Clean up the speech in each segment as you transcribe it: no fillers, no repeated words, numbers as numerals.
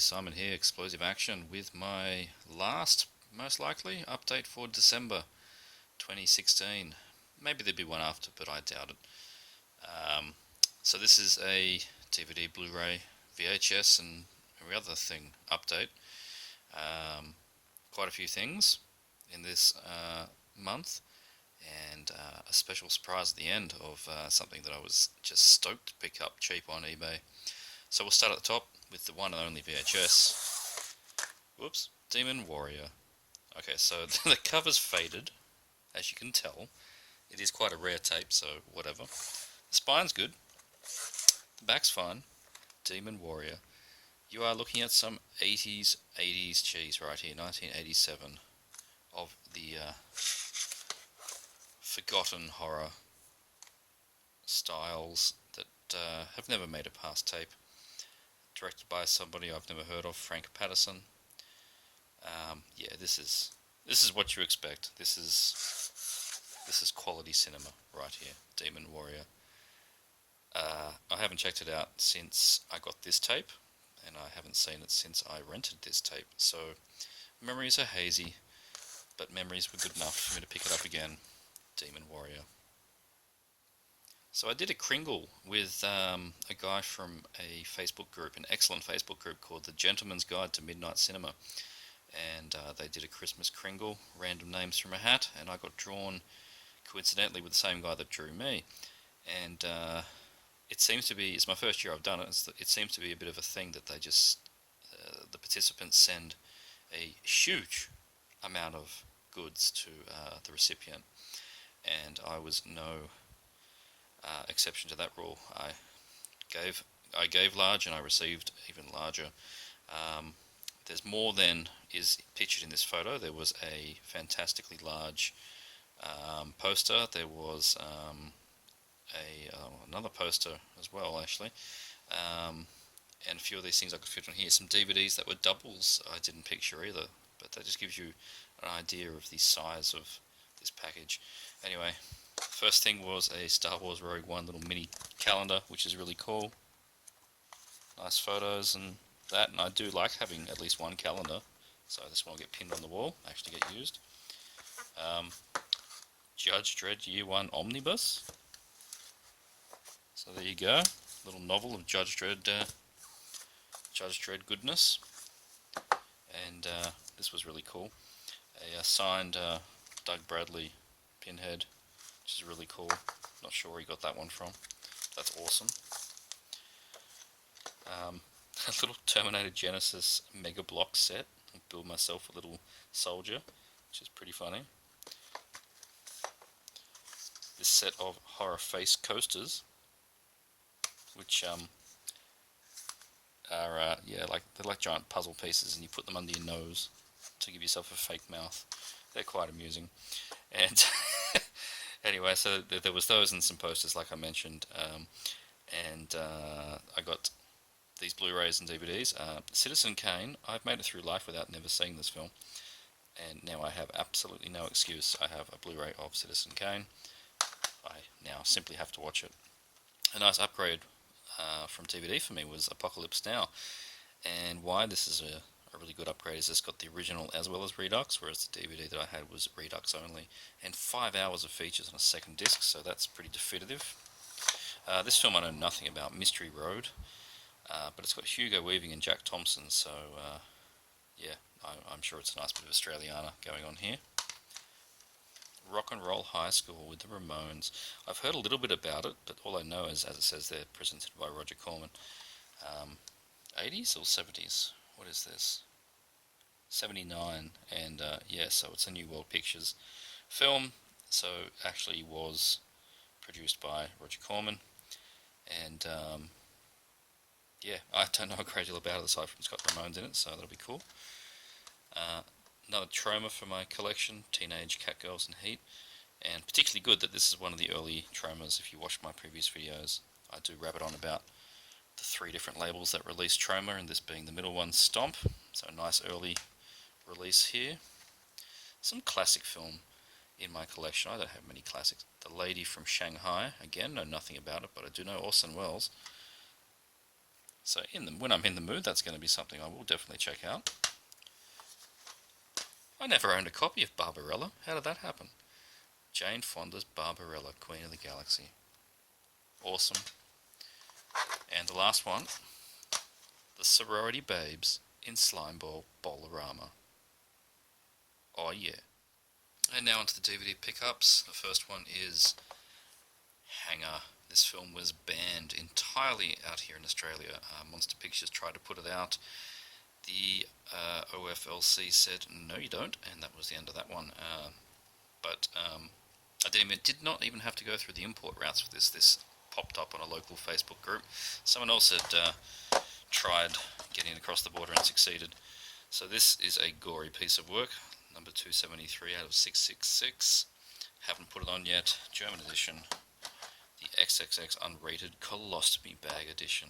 Simon here, Explosive Action, with my last, most likely, update for December 2016. Maybe there'd be one after, but I doubt it. So this is a DVD, Blu-ray, VHS, and every other thing update. Quite a few things in this month, and a special surprise at the end of something that I was just stoked to pick up cheap on eBay. So we'll start at the top with the one and only VHS. Whoops, Demon Warrior. Okay, so the cover's faded, as you can tell. It is quite a rare tape, so whatever. The spine's good. The back's fine. Demon Warrior. You are looking at some 80s cheese right here, 1987, of the forgotten horror styles that have never made it past tape. Directed by somebody I've never heard of, Frank Patterson. Yeah, this is what you expect. This is quality cinema right here. Demon Warrior. I haven't checked it out since I got this tape, and I haven't seen it since I rented this tape. So memories are hazy, but memories were good enough for me to pick it up again. Demon Warrior. So I did a Kringle with a guy from a Facebook group, an excellent Facebook group called The Gentleman's Guide to Midnight Cinema. And they did a Christmas Kringle, random names from a hat, and I got drawn coincidentally with the same guy that drew me. And it seems to be, it's my first year I've done it, it seems to be a bit of a thing that they just, the participants send a huge amount of goods to the recipient. And I was no exception to that rule. I gave large and I received even larger. There's more than is pictured in this photo. There was a fantastically large poster. There was another poster as well, actually, and a few of these things I could fit on here. Some DVDs that were doubles I didn't picture either, but that just gives you an idea of the size of this package. Anyway, first thing was a Star Wars Rogue One little mini calendar, which is really cool. Nice photos and that, and I do like having at least one calendar, so this one will get pinned on the wall, actually get used. Judge Dredd Year 1 Omnibus. So there you go, little novel of Judge Dredd goodness, and this was really cool. A signed Doug Bradley Pinhead, which is really cool. Not sure where he got that one from. That's awesome. A little Terminator Genesis Mega Block set. I built myself a little soldier, which is pretty funny. This set of horror face coasters, which are yeah, they're like giant puzzle pieces, and you put them under your nose to give yourself a fake mouth. They're quite amusing. And anyway, so there was those and some posters, like I mentioned, and I got these Blu-rays and DVDs. Citizen Kane. I've made it through life without never seeing this film, and now I have absolutely no excuse. I have a Blu-ray of Citizen Kane. I now simply have to watch it. A nice upgrade from DVD for me was Apocalypse Now, and why this is a really good upgrade is it's got the original as well as Redux, whereas the DVD that I had was Redux only, and 5 hours of features on a second disc, so that's pretty definitive. This film I know nothing about, Mystery Road, but it's got Hugo Weaving and Jack Thompson, so yeah, I'm sure it's a nice bit of Australiana going on here. Rock and Roll High School with the Ramones. I've heard a little bit about it, but all I know is, as it says there, presented by Roger Corman. 80s or 70s? What is this? 79, and yeah, so it's a New World Pictures film, so actually was produced by Roger Corman, and yeah, I don't know a great deal about it aside from it's got Ramones in it, so that'll be cool. Another Troma for my collection, Teenage Catgirls and Heat, and particularly good that this is one of the early Tromas. If you watch my previous videos, I do rabbit on about the 3 different labels that released Troma, and this being the middle one, Stomp, so a nice early release here. Some classic film in my collection. I don't have many classics. The Lady from Shanghai, again, know nothing about it, but I do know Orson Welles. So when I'm in the mood, that's going to be something I will definitely check out. I never owned a copy of Barbarella. How did that happen? Jane Fonda's Barbarella, Queen of the Galaxy. Awesome. And the last one, the Sorority Babes in Slimeball Bolorama. Oh yeah. And now onto the DVD pickups. The first one is Hanger. This film was banned entirely out here in Australia. Monster Pictures tried to put it out. The OFLC said, no you don't, and that was the end of that one. But I did not even have to go through the import routes for this. This popped up on a local Facebook group. Someone else had tried getting across the border and succeeded. So this is a gory piece of work, number 273 out of 666. Haven't put it on yet. German edition, the XXX unrated colostomy bag edition.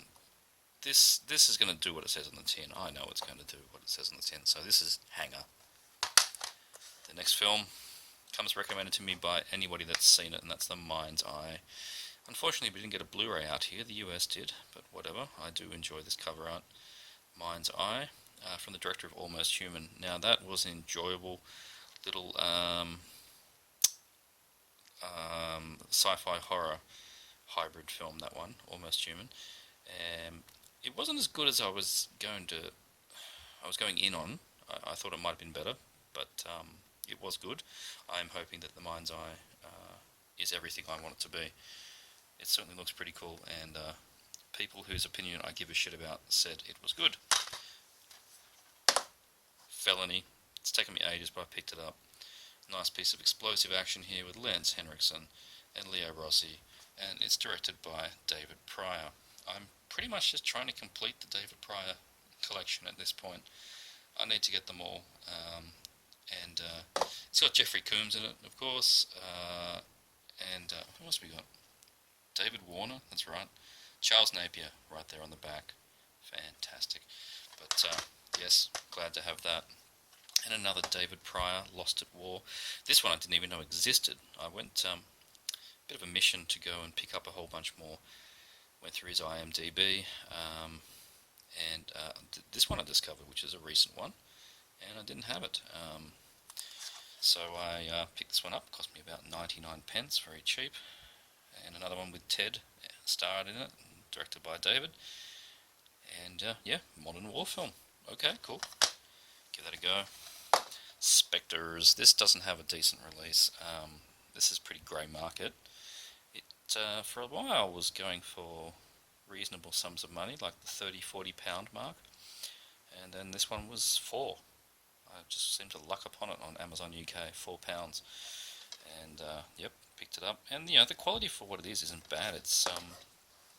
This is going to do what it says on the tin. I know it's going to do what it says on the tin. So this is Hanger. The next film comes recommended to me by anybody that's seen it, and that's The Mind's Eye. Unfortunately, we didn't get a Blu-ray out here. The US did, but whatever. I do enjoy this cover art. Mind's Eye, from the director of Almost Human. Now, that was an enjoyable little sci-fi horror hybrid film, that one, Almost Human. It wasn't as good as I was going in on. I thought it might have been better, but it was good. I'm hoping that The Mind's Eye is everything I want it to be. It certainly looks pretty cool, and people whose opinion I give a shit about said it was good. Felony. It's taken me ages, but I picked it up. Nice piece of explosive action here with Lance Henriksen and Leo Rossi, and it's directed by David Pryor. I'm pretty much just trying to complete the David Pryor collection at this point. I need to get them all. And it's got Jeffrey Combs in it, of course. And who else we got? David Warner, that's right. Charles Napier, right there on the back. Fantastic. But yes, glad to have that. And another David Pryor, Lost at War. This one I didn't even know existed. I went a bit of a mission to go and pick up a whole bunch more. Went through his IMDb, and this one I discovered, which is a recent one, and I didn't have it. So I picked this one up. It cost me about 99 pence, very cheap. And another one with Ted starred in it, directed by David. And yeah, modern war film. Okay, cool. Give that a go. Spectres. This doesn't have a decent release. This is pretty grey market. It for a while was going for reasonable sums of money, like the £30-40 mark, and then this one was £4. I just seemed to luck upon it on Amazon UK, £4, and yep, picked it up. And you know, the quality for what it is isn't bad. It's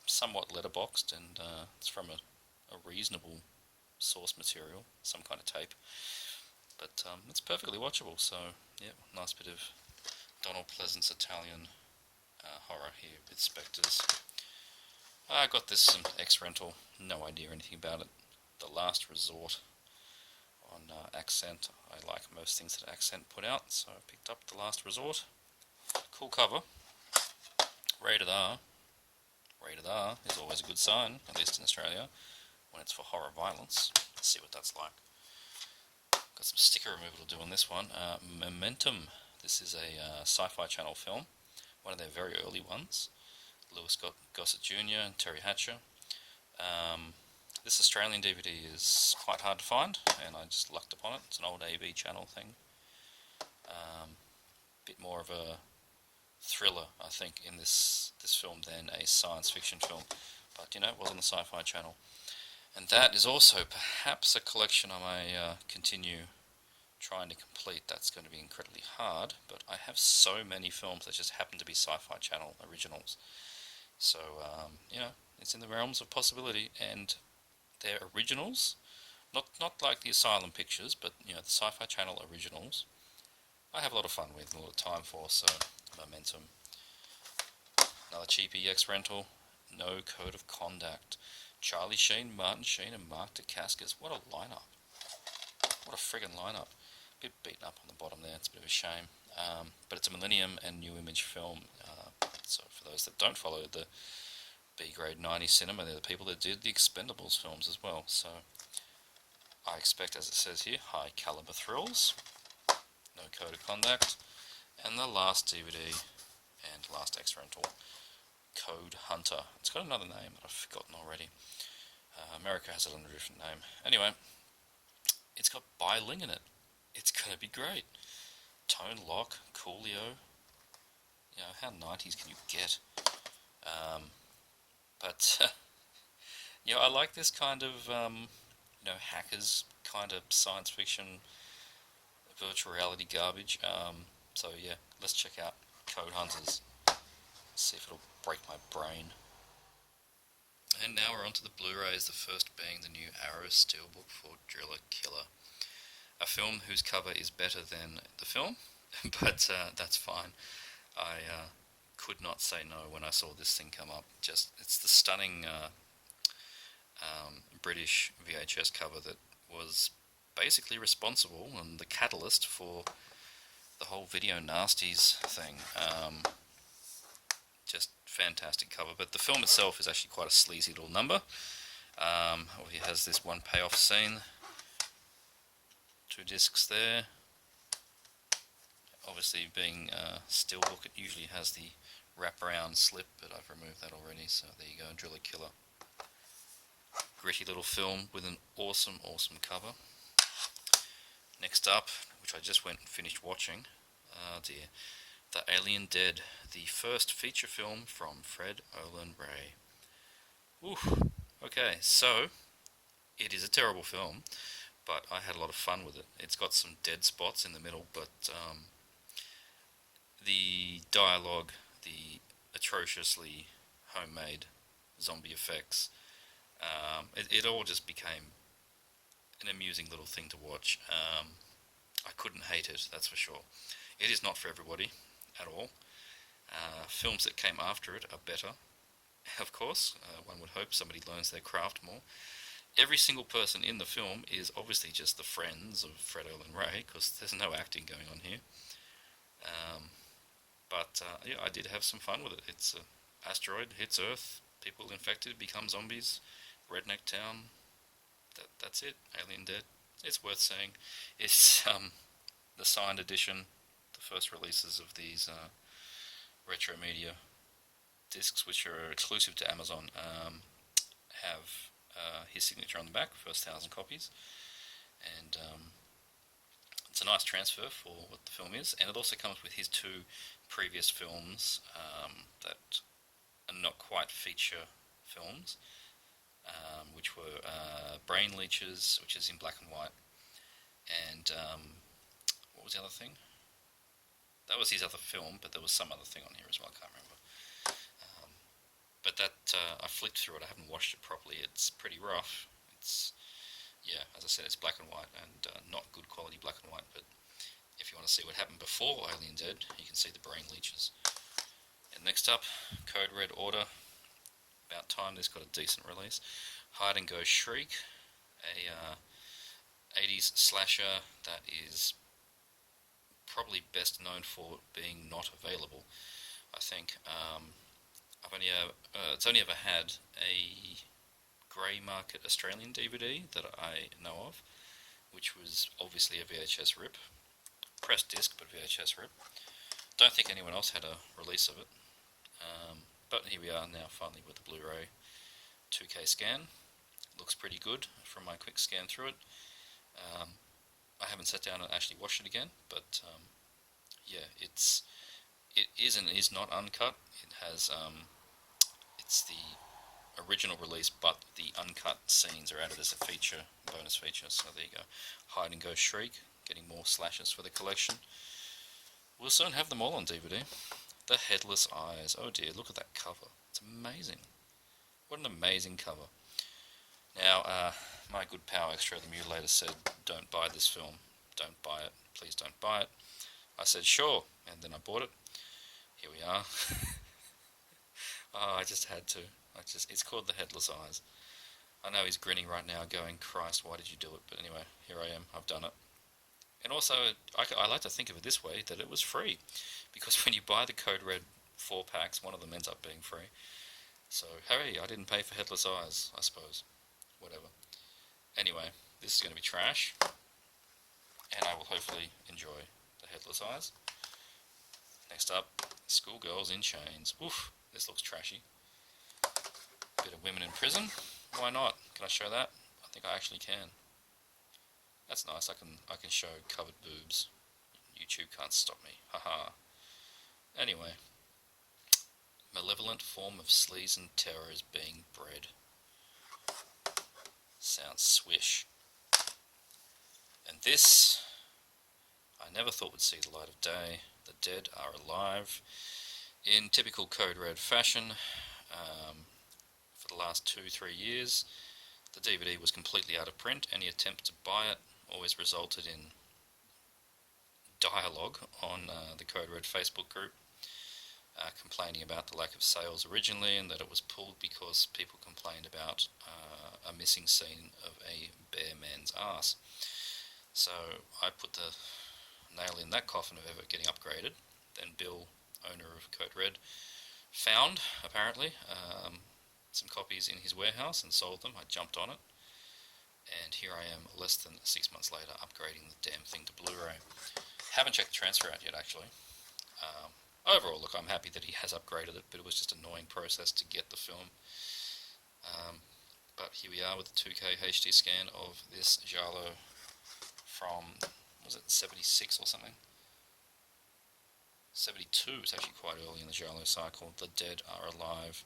somewhat letterboxed, and it's from a reasonable source material, some kind of tape, but it's perfectly watchable. So yeah, nice bit of Donald Pleasance Italian horror here with Spectres. I got this from X-Rental, no idea anything about it. The Last Resort on Accent. I like most things that Accent put out, so I picked up The Last Resort. Cool cover. Rated R. Rated R is always a good sign, at least in Australia, when it's for horror violence. Let's see what that's like. Got some sticker removal to do on this one. Momentum. This is a Sci-Fi Channel film, one of their very early ones. Lewis Gossett Jr. and Terry Hatcher. This Australian DVD is quite hard to find, and I just lucked upon it. It's an old AB channel thing. Bit more of a thriller, I think, in this film than a science fiction film. But, you know, it was on the Sci-Fi Channel. And that is also perhaps a collection I may continue trying to complete. That's going to be incredibly hard, but I have so many films that just happen to be Sci-Fi Channel originals. So, you know, it's in the realms of possibility, and they're originals, not like the Asylum pictures, but, you know, the Sci-Fi Channel originals, I have a lot of fun with and a lot of time for. So, Momentum. Another cheapie X-Rental, No Code of Conduct. Charlie Sheen, Martin Sheen, and Mark Dacascos. What a lineup. What a friggin' lineup. A bit beaten up on the bottom there, it's a bit of a shame. But it's a Millennium and New Image film. So for those that don't follow the B-grade 90s cinema. They're the people that did the Expendables films as well. So I expect, as it says here, high caliber thrills, no code of conduct, and the last DVD and last X rental, Code Hunter. It's got another name that I've forgotten already. America has it under a different name. Anyway, it's got Bai Ling in it. It's gonna be great. Tone Loc, Coolio. You know, how 90s can you get? But you know, I like this kind of you know, hackers kind of science fiction, virtual reality garbage. So yeah, let's check out Code Hunters. See if it'll break my brain. And now we're on to the Blu-rays, the first being the new Arrow Steelbook for Driller Killer. A film whose cover is better than the film, but that's fine. I could not say no when I saw this thing come up. Just, it's the stunning British VHS cover that was basically responsible and the catalyst for the whole Video Nasties thing. Just fantastic cover, but the film itself is actually quite a sleazy little number. It has this one payoff scene, 2 discs there. Obviously, being steelbook, it usually has the wraparound slip, but I've removed that already, so there you go, Driller Killer. Gritty little film with an awesome cover. Next up, which I just went and finished watching, oh dear, The Alien Dead, the first feature film from Fred Olen Ray. Ooh, okay, so it is a terrible film, but I had a lot of fun with it. It's got some dead spots in the middle, but the dialogue, the atrociously homemade zombie effects, it all just became an amusing little thing to watch. I couldn't hate it, that's for sure. It is not for everybody at all. Films that came after it are better, of course. One would hope somebody learns their craft more. Every single person in the film is obviously just the friends of Fred Olen Ray, because there's no acting going on here. But yeah, I did have some fun with it. It's an asteroid hits Earth, people infected become zombies, redneck town. That's it. Alien Dead. It's worth seeing. It's the signed edition, the first releases of these retro media discs, which are exclusive to Amazon, have his signature on the back, first 1,000 copies, and it's a nice transfer for what the film is, and it also comes with his 2 previous films that are not quite feature films, which were Brain Leeches, which is in black and white, and what was the other thing? That was his other film, but there was some other thing on here as well, I can't remember. But that, I flicked through it, I haven't watched it properly, it's pretty rough. It's, yeah, as I said, it's black and white, and not good quality black and white, but if you want to see what happened before Alien Dead, you can see the Brain Leeches. And next up, Code Red Order. About time this got a decent release. Hide and Go Shriek, a 80s slasher that is probably best known for being not available, I think. It's only ever had a grey market Australian DVD that I know of, which was obviously a VHS rip. Pressed disc, but VHS rip. Don't think anyone else had a release of it. But here we are now, finally, with the Blu-ray 2K scan. Looks pretty good from my quick scan through it. I haven't sat down and actually watched it again, but yeah, it is and is not uncut. It has it's the original release, but the uncut scenes are added as a feature, bonus feature. So there you go. Hide and Go Shriek, getting more slashes for the collection. We'll soon have them all on DVD. The Headless Eyes. Oh dear, look at that cover. It's amazing. What an amazing cover. Now, my good pal Extra the Mutilator said, don't buy this film. Don't buy it. Please don't buy it. I said, sure. And then I bought it. Here we are. Oh, I just had to. It's called The Headless Eyes. I know he's grinning right now going, Christ, why did you do it? But anyway, here I am. I've done it. And also, I like to think of it this way, that it was free. Because when you buy the Code Red 4 packs, one of them ends up being free. So, hey, I didn't pay for Headless Eyes, I suppose. Whatever. Anyway, this is going to be trash, and I will hopefully enjoy the Headless Eyes. Next up, Schoolgirls in Chains. Oof, this looks trashy. Bit of women in prison. Why not? Can I show that? I think I actually can. That's nice. I can show covered boobs. YouTube can't stop me. Haha. Anyway, malevolent form of sleaze and terror is being bred. Sounds swish. And this, I never thought would see the light of day. The dead are alive. In typical Code Red fashion, for the last 2-3 years, the DVD was completely out of print. Any attempt to buy it always resulted in dialogue on the Code Red Facebook group, complaining about the lack of sales originally, and that it was pulled because people complained about a missing scene of a bare man's ass. So I put the nail in that coffin of ever getting upgraded. Then Bill, owner of Code Red, found, apparently, some copies in his warehouse and sold them. I jumped on it, and here I am less than 6 months later upgrading the damn thing to Blu-ray. Haven't checked the transfer out yet, actually. Overall, look, I'm happy that he has upgraded it, but it was just an annoying process to get the film. But here we are with the 2K HD scan of this Giallo from, was it 76 or something? 72 is actually quite early in the Giallo cycle. The Dead Are Alive.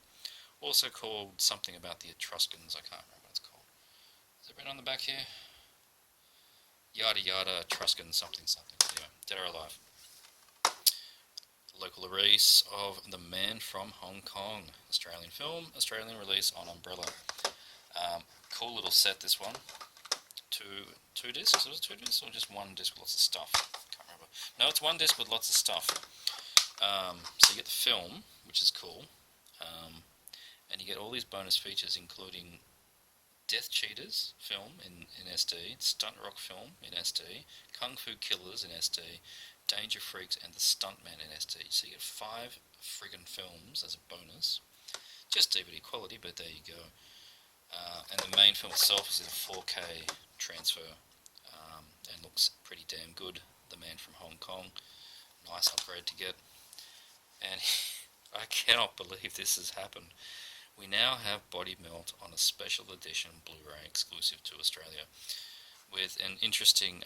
Also called something about the Etruscans. I can't remember what it's called. Is it written on the back here? Yada yada, Etruscan something something. Anyway, Dead or Alive. Local release of The Man from Hong Kong. Australian film, Australian release on Umbrella. Cool little set, this one. Two discs? Was it 2 discs or just 1 disc with lots of stuff? Can't remember. No, it's 1 disc with lots of stuff. So you get the film, which is cool. And you get all these bonus features, including Death Cheaters film in SD, Stunt Rock film in SD, Kung Fu Killers in SD, Danger Freaks, and The Stuntman in SD. So you get 5 friggin' films as a bonus. Just DVD quality, but there you go. And the main film itself is in a 4K transfer, and looks pretty damn good. The Man from Hong Kong. Nice upgrade to get. And I cannot believe this has happened. We now have Body Melt on a special edition Blu-ray exclusive to Australia, with an interesting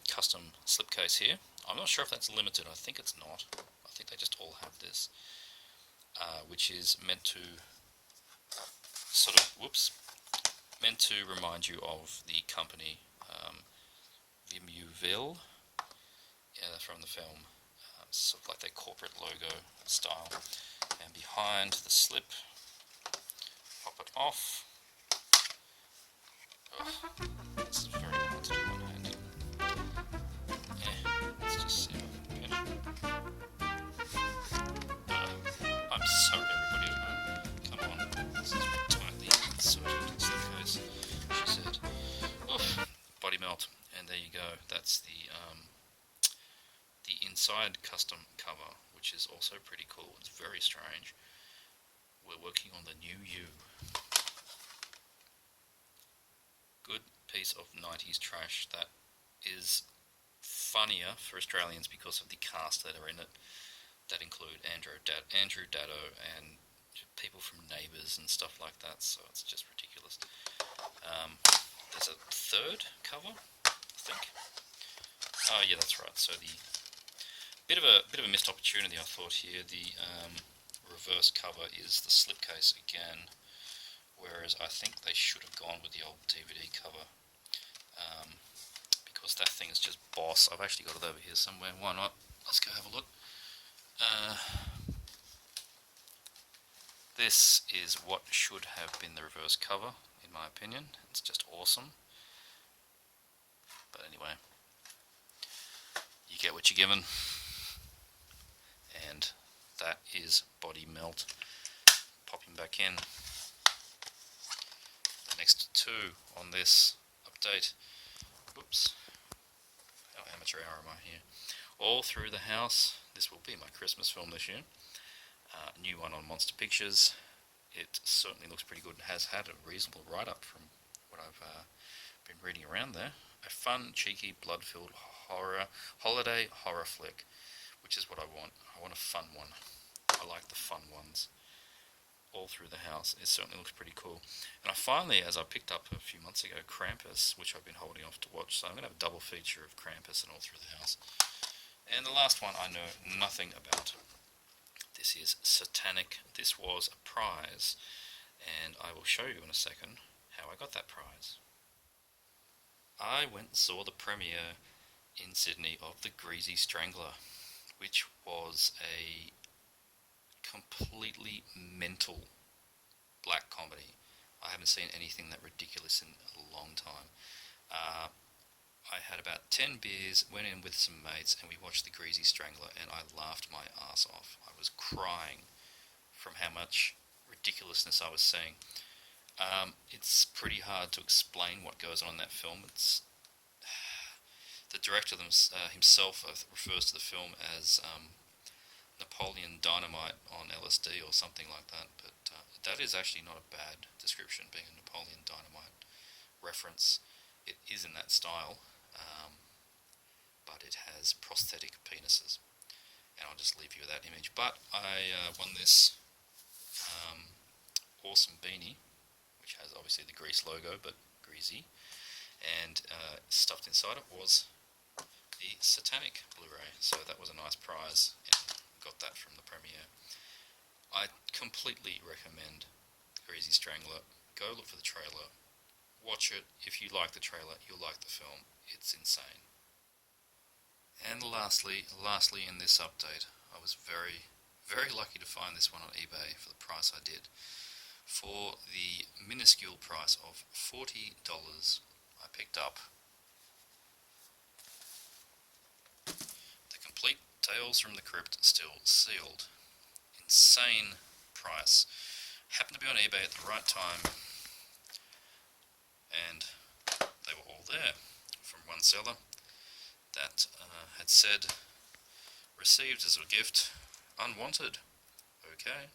custom slipcase here. I'm not sure if that's limited. I think it's not. I think they just all have this, which is meant to sort of, meant to remind you of the company Vimuville, from the film, sort of like their corporate logo style. And behind the slip, pop it off. Oh, this is very hard to do one-handed. Let's just see if I can get it. I'm sorry, everybody at home. Come on, this is tightly inserted slipcase, she said. Oof, Body Melt, and there you go. That's the inside custom cover, which is also pretty cool. It's very strange. We're working on the new you. Good piece of 90s trash that is funnier for Australians because of the cast that are in it, that include Andrew Daddo and people from Neighbours and stuff like that, so it's just ridiculous. There's a third cover, I think. Oh yeah, that's right. So the bit of a missed opportunity, I thought here. The reverse cover is the slipcase again, whereas I think they should have gone with the old DVD cover, because that thing is just boss. I've actually got it over here somewhere. Why not? Let's go have a look. This is what should have been the reverse cover, in my opinion. It's just awesome. But anyway, you get what you're given. And that is Body Melt. Popping back in. The next 2 on this update. Whoops. How amateur hour am I here? All Through the House. This will be my Christmas film this year. New one on Monster Pictures. It looks pretty good and has had a reasonable write-up from what I've been reading around there. A fun, cheeky, blood-filled holiday horror flick, which is what I want. I want a fun one. I like the fun ones all through the house. It certainly looks pretty cool. And I finally, as I picked up a few months ago, Krampus, which I've been holding off to watch. So I'm going to have a double feature of Krampus and All Through the House. And the last one I know nothing about. This is Satanic. This was a prize, and I will show you in a second how I got that prize. I went and saw the premiere in Sydney of The Greedy Strangler, which was a completely mental black comedy. I haven't seen anything that ridiculous in a long time. I had about 10 beers, went in with some mates, and we watched The Greasy Strangler, and I laughed my ass off. I was crying from how much ridiculousness I was seeing. It's pretty hard to explain what goes on in that film. It's the director himself refers to the film as Napoleon Dynamite on LSD or something like that, but that is actually not a bad description, being a Napoleon Dynamite reference. It is in that style, but it has prosthetic penises, and I'll just leave you with that image. But I won this awesome beanie, which has obviously the Grease logo, but greasy, and stuffed inside it was the Satanic Blu-ray, so that was a nice prize, and got that from the premiere. I completely recommend Greasy Strangler. Go look for the trailer, watch it. If you like the trailer, you'll like the film. It's insane. And lastly in this update, I was very, very lucky to find this one on eBay for the price I did. For the minuscule price of $40, I picked up the complete Tales from the Crypt, still sealed. Insane price. Happened to be on eBay at the right time, and they were all there from one seller that had said, received as a gift, unwanted. Okay.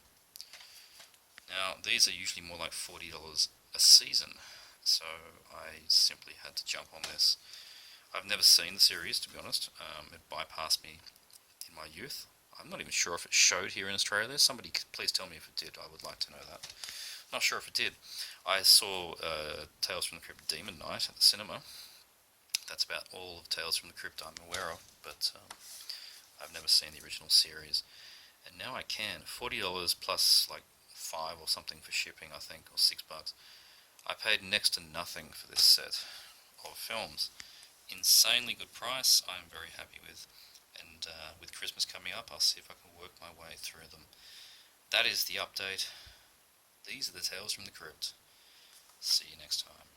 Now, these are usually more like $40 a season, so I simply had to jump on this. I've never seen the series, to be honest. It bypassed me in my youth. I'm not even sure if it showed here in Australia. Somebody please tell me if it did. I would like to know that. Not sure if it did. I saw Tales from the Crypt Demon Night at the cinema. That's about all of Tales from the Crypt I'm aware of, but I've never seen the original series. And now I can. $40 plus like $5 or something for shipping, I think, or $6. I paid next to nothing for this set of films. Insanely good price. I'm very happy with. And with Christmas coming up, I'll see if I can work my way through them. That is the update. These are the Tales from the Crypt. See you next time.